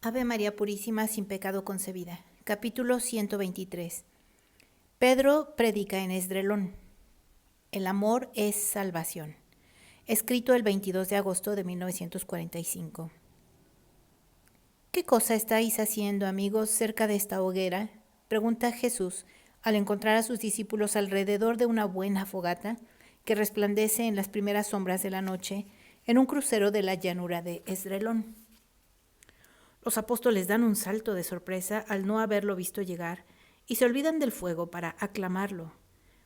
Ave María Purísima, sin pecado concebida. Capítulo 123. Pedro predica en Esdrelón. El amor es salvación. Escrito el 22 de agosto de 1945. ¿Qué cosa estáis haciendo, amigos, cerca de esta hoguera?, pregunta Jesús al encontrar a sus discípulos alrededor de una buena fogata que resplandece en las primeras sombras de la noche en un crucero de la llanura de Esdrelón. Los apóstoles dan un salto de sorpresa al no haberlo visto llegar y se olvidan del fuego para aclamarlo.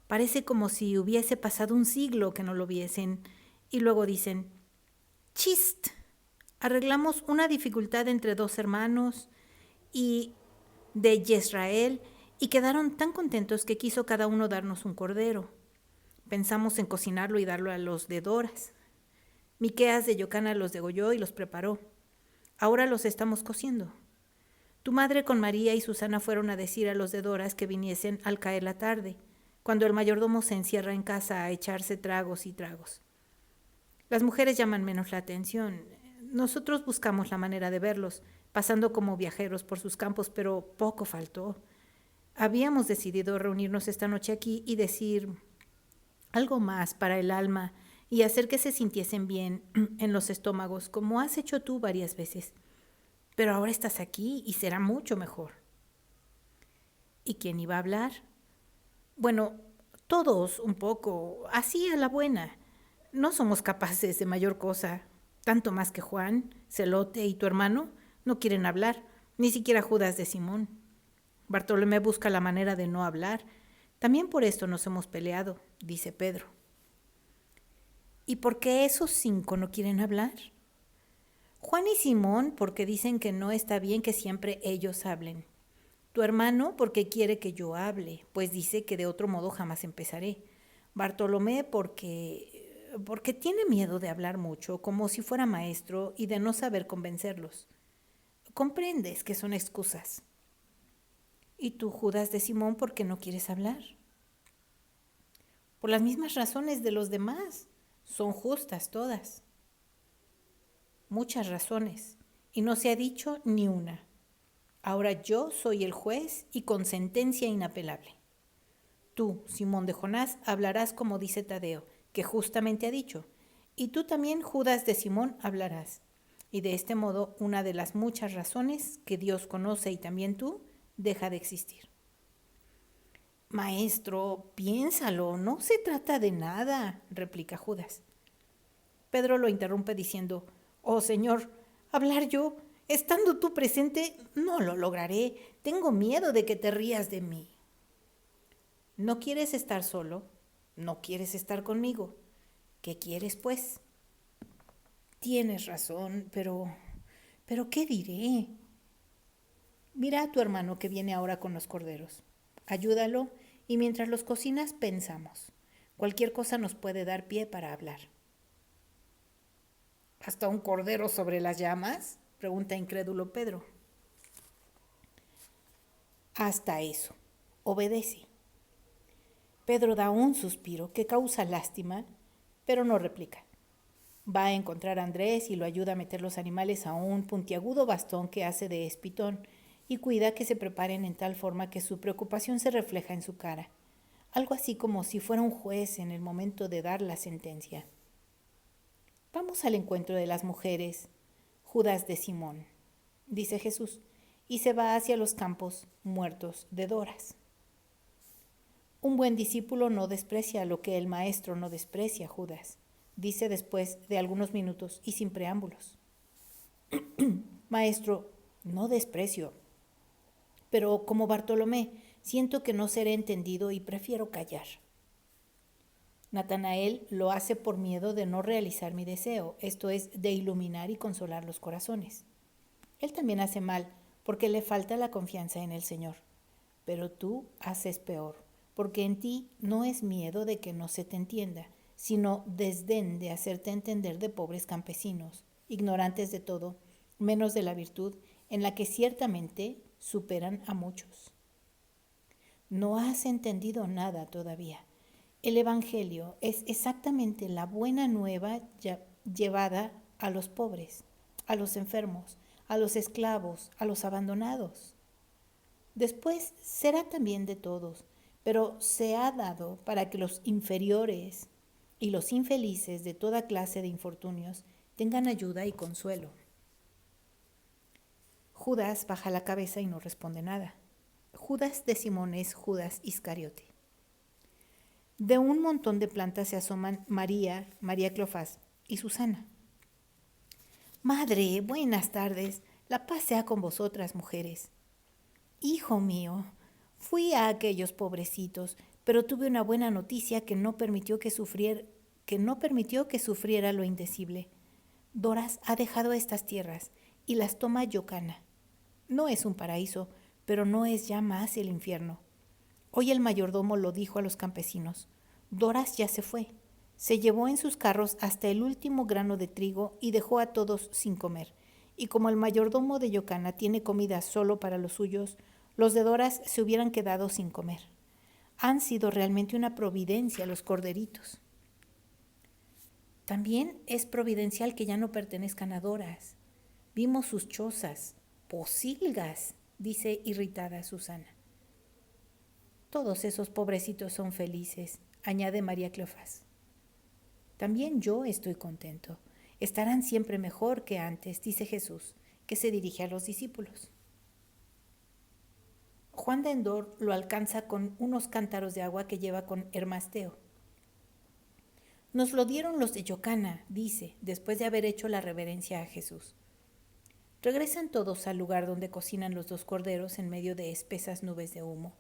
Parece como si hubiese pasado un siglo que no lo viesen y luego dicen: ¡Chist! Arreglamos una dificultad entre dos hermanos y de Yisrael y quedaron tan contentos que quiso cada uno darnos un cordero. Pensamos en cocinarlo y darlo a los dedoras. Miqueas de Yocana los degolló y los preparó. Ahora los estamos cociendo. Tu madre con María y Susana fueron a decir a los dedoras que viniesen al caer la tarde, cuando el mayordomo se encierra en casa a echarse tragos y tragos. Las mujeres llaman menos la atención. Nosotros buscamos la manera de verlos, pasando como viajeros por sus campos, pero poco faltó. Habíamos decidido reunirnos esta noche aquí y decir algo más para el alma y hacer que se sintiesen bien en los estómagos, como has hecho tú varias veces. Pero ahora estás aquí y será mucho mejor. ¿Y quién iba a hablar? Bueno, todos un poco, así a la buena. No somos capaces de mayor cosa, tanto más que Juan, Celote y tu hermano no quieren hablar, ni siquiera Judas de Simón. Bartolomé busca la manera de no hablar. También por esto nos hemos peleado, dice Pedro. ¿Y por qué esos 5 no quieren hablar? Juan y Simón porque dicen que no está bien que siempre ellos hablen. Tu hermano porque quiere que yo hable, pues dice que de otro modo jamás empezaré. Bartolomé porque tiene miedo de hablar mucho, como si fuera maestro, y de no saber convencerlos. Comprendes que son excusas. ¿Y tú, Judas de Simón, por qué no quieres hablar? Por las mismas razones de los demás. Son justas todas. Muchas razones, y no se ha dicho ni una. Ahora yo soy el juez y con sentencia inapelable. Tú, Simón de Jonás, hablarás como dice Tadeo, que justamente ha dicho, y tú también, Judas de Simón, hablarás. Y de este modo, una de las muchas razones que Dios conoce y también tú, deja de existir. Maestro, piénsalo, no se trata de nada, replica Judas. Pedro lo interrumpe diciendo: oh Señor, hablar yo, estando tú presente, no lo lograré. Tengo miedo de que te rías de mí. ¿No quieres estar solo? ¿No quieres estar conmigo? ¿Qué quieres, pues? Tienes razón, pero ¿qué diré? Mira a tu hermano que viene ahora con los corderos. Ayúdalo y mientras los cocinas pensamos. Cualquier cosa nos puede dar pie para hablar. ¿Hasta un cordero sobre las llamas?, pregunta incrédulo Pedro. Hasta eso. Obedece. Pedro da un suspiro que causa lástima, pero no replica. Va a encontrar a Andrés y lo ayuda a meter los animales a un puntiagudo bastón que hace de espitón y cuida que se preparen en tal forma que su preocupación se refleja en su cara, algo así como si fuera un juez en el momento de dar la sentencia. Vamos al encuentro de las mujeres, Judas de Simón, dice Jesús, y se va hacia los campos muertos de Doras. Un buen discípulo no desprecia lo que el maestro no desprecia, Judas, dice después de algunos minutos y sin preámbulos. Maestro, no desprecio, pero como Bartolomé, siento que no seré entendido y prefiero callar. Natanael lo hace por miedo de no realizar mi deseo, esto es, de iluminar y consolar los corazones. Él también hace mal, porque le falta la confianza en el Señor. Pero tú haces peor, porque en ti no es miedo de que no se te entienda, sino desdén de hacerte entender de pobres campesinos, ignorantes de todo, menos de la virtud, en la que ciertamente superan a muchos. No has entendido nada todavía. El Evangelio es exactamente la buena nueva llevada a los pobres, a los enfermos, a los esclavos, a los abandonados. Después será también de todos, pero se ha dado para que los inferiores y los infelices de toda clase de infortunios tengan ayuda y consuelo. Judas baja la cabeza y no responde nada. Judas de Simón es Judas Iscariote. De un montón de plantas se asoman María Cleofás y Susana. Madre, buenas tardes, la paz sea con vosotras, mujeres. Hijo mío, fui a aquellos pobrecitos, pero tuve una buena noticia que no permitió que sufriera lo indecible. Doras ha dejado estas tierras y las toma Yocana. No es un paraíso, pero no es ya más el infierno. Hoy el mayordomo lo dijo a los campesinos. Doras ya se fue. Se llevó en sus carros hasta el último grano de trigo y dejó a todos sin comer. Y como el mayordomo de Yocana tiene comida solo para los suyos, los de Doras se hubieran quedado sin comer. Han sido realmente una providencia los corderitos. También es providencial que ya no pertenezcan a Doras. Vimos sus chozas, posilgas, dice irritada Susana. Todos esos pobrecitos son felices, añade María Cleofás. También yo estoy contento. Estarán siempre mejor que antes, dice Jesús, que se dirige a los discípulos. Juan de Endor lo alcanza con unos cántaros de agua que lleva con Hermasteo. Nos lo dieron los de Yocana, dice, después de haber hecho la reverencia a Jesús. Regresan todos al lugar donde cocinan los dos corderos en medio de espesas nubes de humo.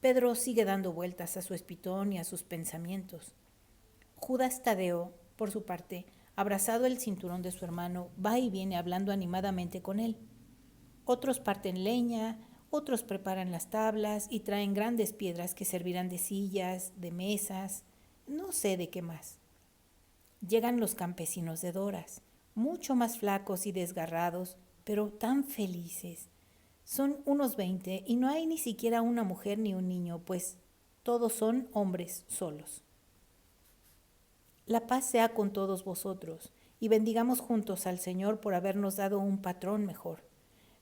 Pedro sigue dando vueltas a su espitón y a sus pensamientos. Judas Tadeo, por su parte, abrazado el cinturón de su hermano, va y viene hablando animadamente con él. Otros parten leña, otros preparan las tablas y traen grandes piedras que servirán de sillas, de mesas, no sé de qué más. Llegan los campesinos de Doras, mucho más flacos y desgarrados, pero tan felices. Son unos 20 y no hay ni siquiera una mujer ni un niño, pues todos son hombres solos. La paz sea con todos vosotros, y bendigamos juntos al Señor por habernos dado un patrón mejor.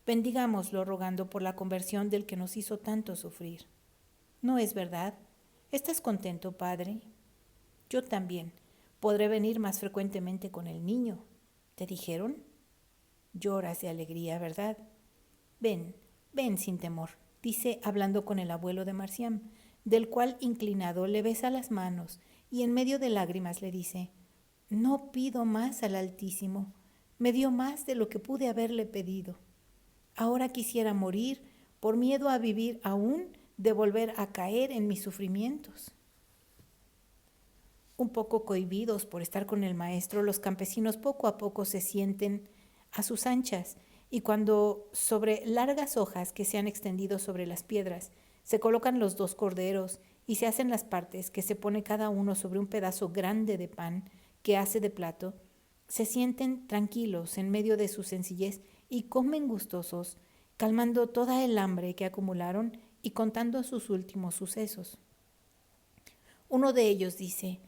Bendigámoslo rogando por la conversión del que nos hizo tanto sufrir. ¿No es verdad? ¿Estás contento, Padre? Yo también. Podré venir más frecuentemente con el niño. ¿Te dijeron? Lloras de alegría, ¿verdad? Ven, ven sin temor, dice hablando con el abuelo de Marciam, del cual inclinado le besa las manos y en medio de lágrimas le dice, no pido más al Altísimo, me dio más de lo que pude haberle pedido. Ahora quisiera morir por miedo a vivir aún de volver a caer en mis sufrimientos. Un poco cohibidos por estar con el maestro, los campesinos poco a poco se sienten a sus anchas y cuando sobre largas hojas que se han extendido sobre las piedras se colocan los dos corderos y se hacen las partes que se pone cada uno sobre un pedazo grande de pan que hace de plato, se sienten tranquilos en medio de su sencillez y comen gustosos, calmando toda el hambre que acumularon y contando sus últimos sucesos. Uno de ellos dice,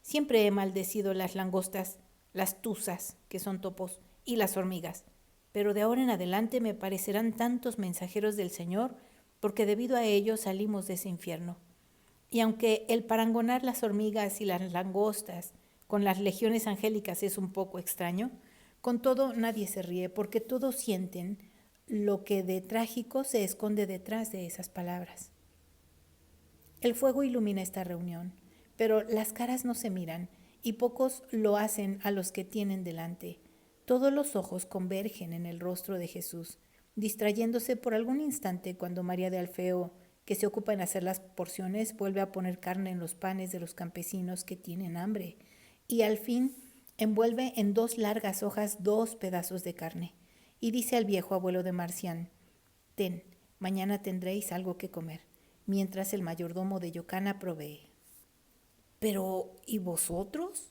siempre he maldecido las langostas, las tuzas, que son topos, y las hormigas, pero de ahora en adelante me parecerán tantos mensajeros del Señor, porque debido a ellos salimos de ese infierno. Y aunque el parangonar las hormigas y las langostas con las legiones angélicas es un poco extraño, con todo nadie se ríe, porque todos sienten lo que de trágico se esconde detrás de esas palabras. El fuego ilumina esta reunión, pero las caras no se miran y pocos lo hacen a los que tienen delante. Todos los ojos convergen en el rostro de Jesús, distrayéndose por algún instante cuando María de Alfeo, que se ocupa en hacer las porciones, vuelve a poner carne en los panes de los campesinos que tienen hambre, y al fin envuelve en 2 largas hojas 2 pedazos de carne, y dice al viejo abuelo de Marcián, ten, mañana tendréis algo que comer, mientras el mayordomo de Yocana provee. Pero, ¿y vosotros?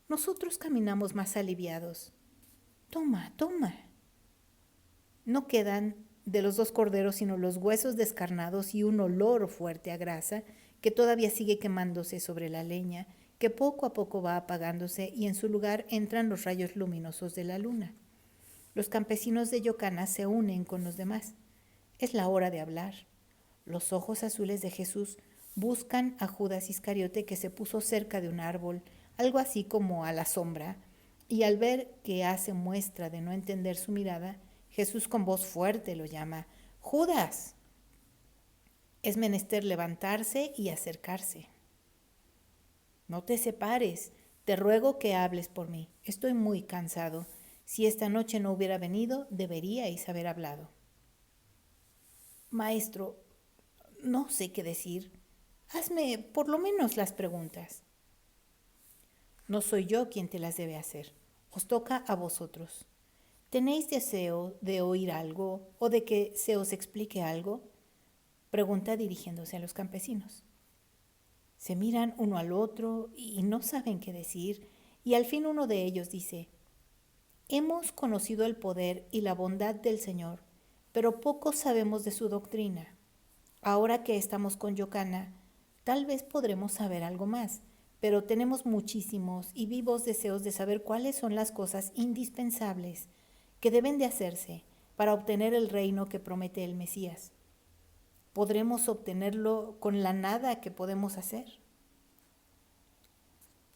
Nosotros caminamos más aliviados. Toma, toma. No quedan de los 2 corderos sino los huesos descarnados y un olor fuerte a grasa que todavía sigue quemándose sobre la leña, que poco a poco va apagándose y en su lugar entran los rayos luminosos de la luna. Los campesinos de Yocana se unen con los demás. Es la hora de hablar. Los ojos azules de Jesús buscan a Judas Iscariote, que se puso cerca de un árbol, algo así como a la sombra, y al ver que hace muestra de no entender su mirada, Jesús con voz fuerte lo llama: ¡Judas! Es menester levantarse y acercarse. No te separes, te ruego que hables por mí. Estoy muy cansado. Si esta noche no hubiera venido, deberíais haber hablado. Maestro, no sé qué decir. Hazme por lo menos las preguntas. No soy yo quien te las debe hacer. Os toca a vosotros. ¿Tenéis deseo de oír algo o de que se os explique algo? Pregunta dirigiéndose a los campesinos. Se miran uno al otro y no saben qué decir, y al fin uno de ellos dice: hemos conocido el poder y la bondad del Señor, pero poco sabemos de su doctrina. Ahora que estamos con Yocana, tal vez podremos saber algo más, pero tenemos muchísimos y vivos deseos de saber cuáles son las cosas indispensables que deben de hacerse para obtener el reino que promete el Mesías. ¿Podremos obtenerlo con la nada que podemos hacer?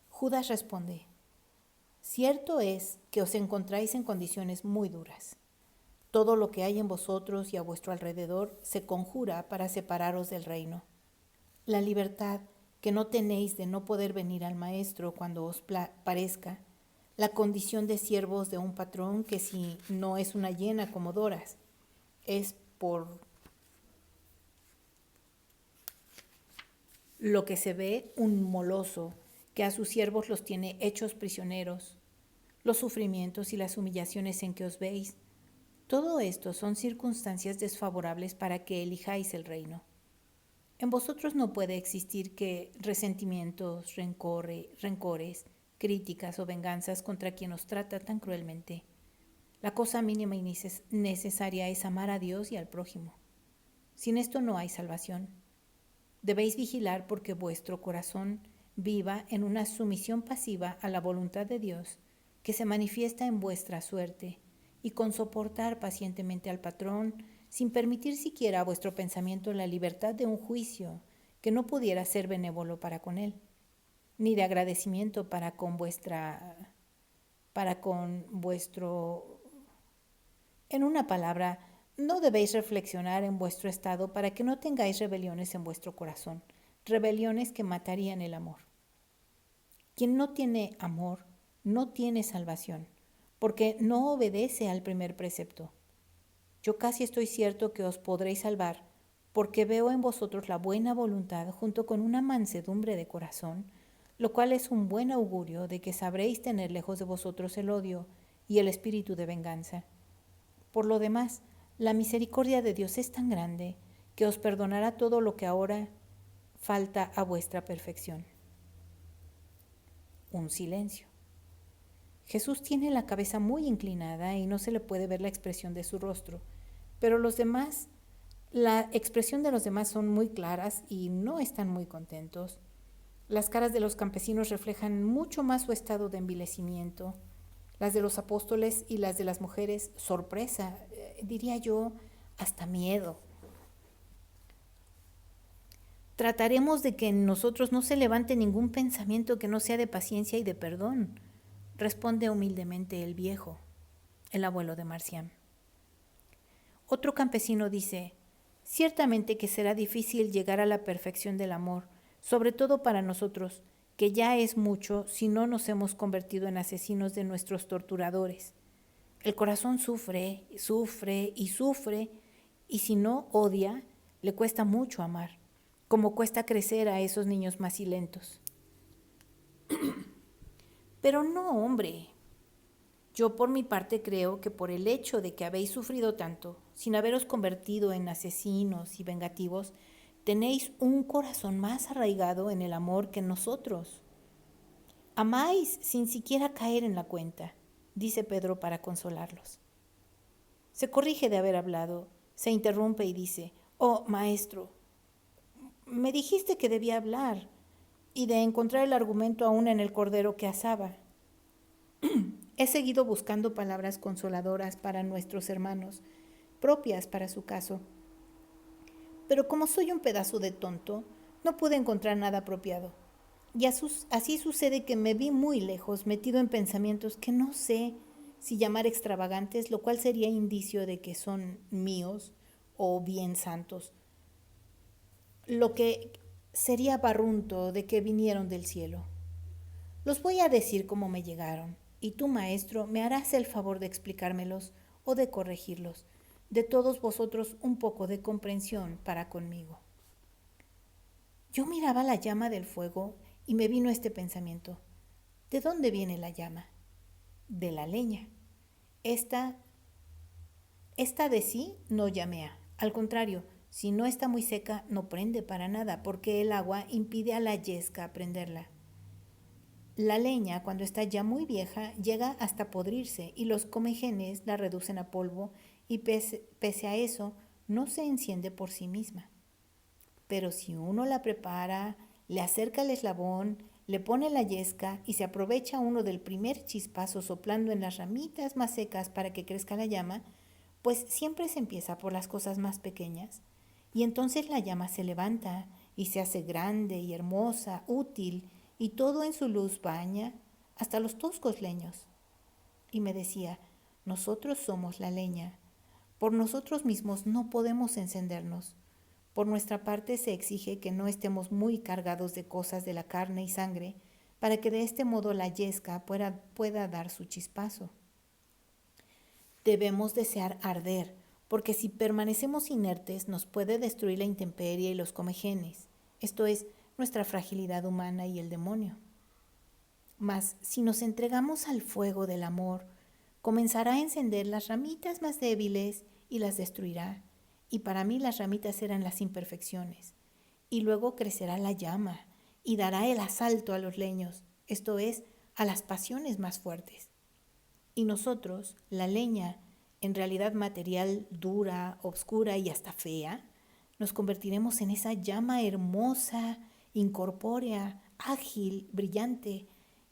Judas responde: cierto es que os encontráis en condiciones muy duras. Todo lo que hay en vosotros y a vuestro alrededor se conjura para separaros del reino. La libertad que no tenéis de no poder venir al Maestro cuando os parezca, la condición de siervos de un patrón que, si no es una hiena como Doras, es por lo que se ve un moloso que a sus siervos los tiene hechos prisioneros, los sufrimientos y las humillaciones en que os veis, todo esto son circunstancias desfavorables para que elijáis el reino. En vosotros no puede existir que resentimientos, rencores, críticas o venganzas contra quien os trata tan cruelmente. La cosa mínima y necesaria es amar a Dios y al prójimo. Sin esto no hay salvación. Debéis vigilar porque vuestro corazón viva en una sumisión pasiva a la voluntad de Dios, que se manifiesta en vuestra suerte, y con soportar pacientemente al patrón, sin permitir siquiera a vuestro pensamiento la libertad de un juicio que no pudiera ser benévolo para con él, ni de agradecimiento para con vuestro. En una palabra, no debéis reflexionar en vuestro estado para que no tengáis rebeliones en vuestro corazón, rebeliones que matarían el amor. Quien no tiene amor no tiene salvación, porque no obedece al primer precepto. Yo casi estoy cierto que os podréis salvar, porque veo en vosotros la buena voluntad junto con una mansedumbre de corazón, lo cual es un buen augurio de que sabréis tener lejos de vosotros el odio y el espíritu de venganza. Por lo demás, la misericordia de Dios es tan grande que os perdonará todo lo que ahora falta a vuestra perfección. Un silencio. Jesús tiene la cabeza muy inclinada y no se le puede ver la expresión de su rostro, pero la expresión de los demás son muy claras y no están muy contentos. Las caras de los campesinos reflejan mucho más su estado de envilecimiento, las de los apóstoles y las de las mujeres, sorpresa, diría yo, hasta miedo. Trataremos de que en nosotros no se levante ningún pensamiento que no sea de paciencia y de perdón, responde humildemente el viejo, el abuelo de Marcián. Otro campesino dice: ciertamente que será difícil llegar a la perfección del amor, sobre todo para nosotros, que ya es mucho si no nos hemos convertido en asesinos de nuestros torturadores. El corazón sufre, sufre y sufre, y si no odia, le cuesta mucho amar, como cuesta crecer a esos niños macilentos. Pero no, hombre. Yo por mi parte creo que por el hecho de que habéis sufrido tanto, sin haberos convertido en asesinos y vengativos, tenéis un corazón más arraigado en el amor que nosotros. Amáis sin siquiera caer en la cuenta, dice Pedro para consolarlos. Se corrige de haber hablado, se interrumpe y dice: oh, maestro, me dijiste que debía hablar y de encontrar el argumento aún en el cordero que asaba. He seguido buscando palabras consoladoras para nuestros hermanos, propias para su caso. Pero como soy un pedazo de tonto, no pude encontrar nada apropiado. Y así sucede que me vi muy lejos, metido en pensamientos que no sé si llamar extravagantes, lo cual sería indicio de que son míos o bien santos, lo que sería barrunto de que vinieron del cielo. Los voy a decir cómo me llegaron, y tú, maestro, me harás el favor de explicármelos o de corregirlos. De todos vosotros un poco de comprensión para conmigo. Yo miraba la llama del fuego y me vino este pensamiento. ¿De dónde viene la llama? De la leña. Esta de sí no llamea. Al contrario, si no está muy seca, no prende para nada, porque el agua impide a la yesca prenderla. La leña, cuando está ya muy vieja, llega hasta podrirse y los comejenes la reducen a polvo y pese a eso, no se enciende por sí misma. Pero si uno la prepara, le acerca el eslabón, le pone la yesca y se aprovecha uno del primer chispazo soplando en las ramitas más secas para que crezca la llama, pues siempre se empieza por las cosas más pequeñas, y entonces la llama se levanta y se hace grande y hermosa, útil, y todo en su luz baña hasta los toscos leños. Y me decía, nosotros somos la leña, por nosotros mismos no podemos encendernos. Por nuestra parte se exige que no estemos muy cargados de cosas de la carne y sangre, para que de este modo la yesca pueda dar su chispazo. Debemos desear arder, porque si permanecemos inertes nos puede destruir la intemperie y los comejenes, esto es, nuestra fragilidad humana y el demonio. Mas si nos entregamos al fuego del amor, comenzará a encender las ramitas más débiles y las destruirá. Y para mí las ramitas eran las imperfecciones. Y luego crecerá la llama y dará el asalto a los leños, esto es, a las pasiones más fuertes. Y nosotros, la leña, en realidad material dura, obscura y hasta fea, nos convertiremos en esa llama hermosa, incorpórea, ágil, brillante.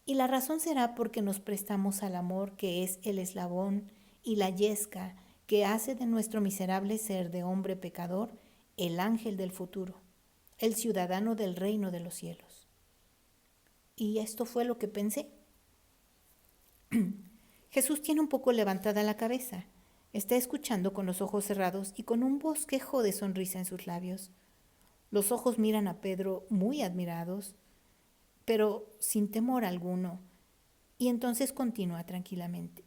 Y la razón será porque nos prestamos al amor que es el eslabón y la yesca que hace de nuestro miserable ser de hombre pecador el ángel del futuro, el ciudadano del reino de los cielos. Y esto fue lo que pensé. Jesús tiene un poco levantada la cabeza. Está escuchando con los ojos cerrados y con un bosquejo de sonrisa en sus labios. Los ojos miran a Pedro muy admirados, pero sin temor alguno. Y entonces continúa tranquilamente.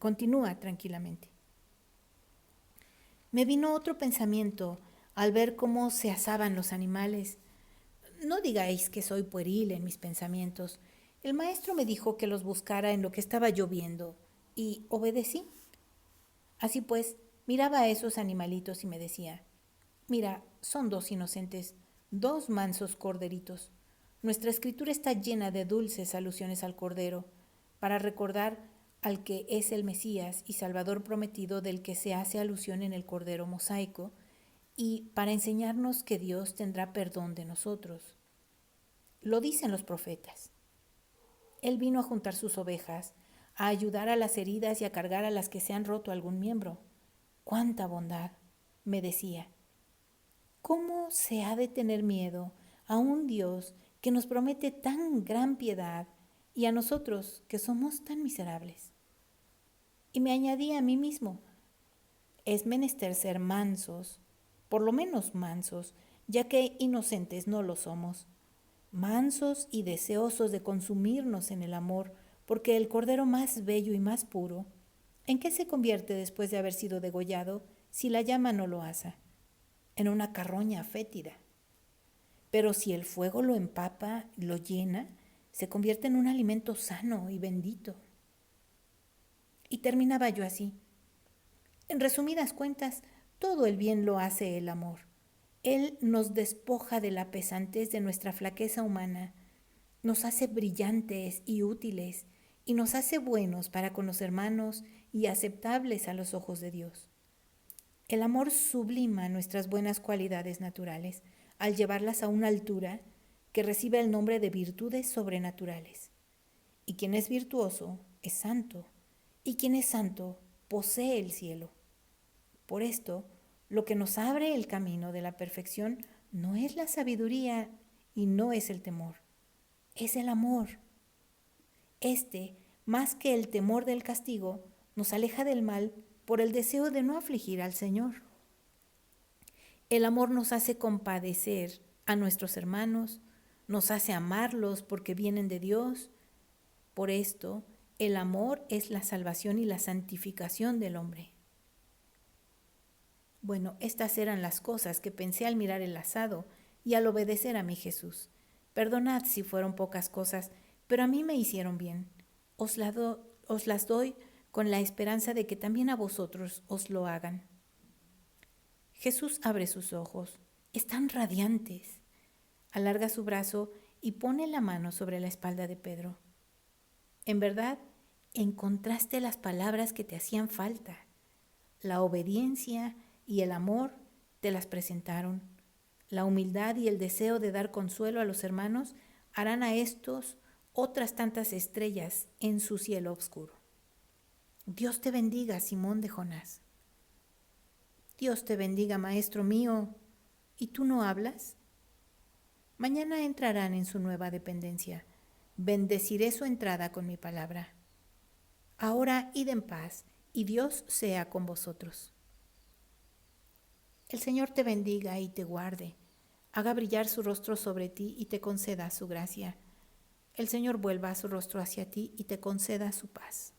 Me vino otro pensamiento al ver cómo se asaban los animales. No digáis que soy pueril en mis pensamientos. El maestro me dijo que los buscara en lo que estaba lloviendo y obedecí. Así pues, miraba a esos animalitos y me decía, mira, son dos inocentes, dos mansos corderitos. Nuestra escritura está llena de dulces alusiones al cordero, para recordar al que es el Mesías y Salvador prometido del que se hace alusión en el cordero mosaico, y para enseñarnos que Dios tendrá perdón de nosotros. Lo dicen los profetas. Él vino a juntar sus ovejas, a ayudar a las heridas y a cargar a las que se han roto algún miembro. ¡Cuánta bondad!, me decía. ¿Cómo se ha de tener miedo a un Dios que nos promete tan gran piedad y a nosotros que somos tan miserables? Y me añadí a mí mismo, es menester ser mansos, por lo menos mansos, ya que inocentes no lo somos, mansos y deseosos de consumirnos en el amor, porque el cordero más bello y más puro, ¿en qué se convierte después de haber sido degollado si la llama no lo asa? En una carroña fétida. Pero si el fuego lo empapa, lo llena, se convierte en un alimento sano y bendito. Y terminaba yo así. En resumidas cuentas, todo el bien lo hace el amor. Él nos despoja de la pesantez de nuestra flaqueza humana, nos hace brillantes y útiles, y nos hace buenos para con los hermanos y aceptables a los ojos de Dios. El amor sublima nuestras buenas cualidades naturales al llevarlas a una altura que recibe el nombre de virtudes sobrenaturales. Y quien es virtuoso es santo, y quien es santo posee el cielo. Por esto, lo que nos abre el camino de la perfección no es la sabiduría y no es el temor, es el amor. Este, más que el temor del castigo, nos aleja del mal por el deseo de no afligir al Señor. El amor nos hace compadecer a nuestros hermanos, nos hace amarlos porque vienen de Dios. Por esto, el amor es la salvación y la santificación del hombre. Bueno, estas eran las cosas que pensé al mirar el asado y al obedecer a mi Jesús. Perdonad si fueron pocas cosas, pero a mí me hicieron bien. Os las doy con la esperanza de que también a vosotros os lo hagan. Jesús abre sus ojos, están radiantes. Alarga su brazo y pone la mano sobre la espalda de Pedro. En verdad, encontraste las palabras que te hacían falta. La obediencia y el amor te las presentaron. La humildad y el deseo de dar consuelo a los hermanos harán a estos otras tantas estrellas en su cielo oscuro. Dios te bendiga, Simón de Jonás. Dios te bendiga, maestro mío. ¿Y tú no hablas? Mañana entrarán en su nueva dependencia. Bendeciré su entrada con mi palabra. Ahora id en paz, y Dios sea con vosotros. El Señor te bendiga y te guarde, haga brillar su rostro sobre ti y te conceda su gracia. El Señor vuelva su rostro hacia ti y te conceda su paz.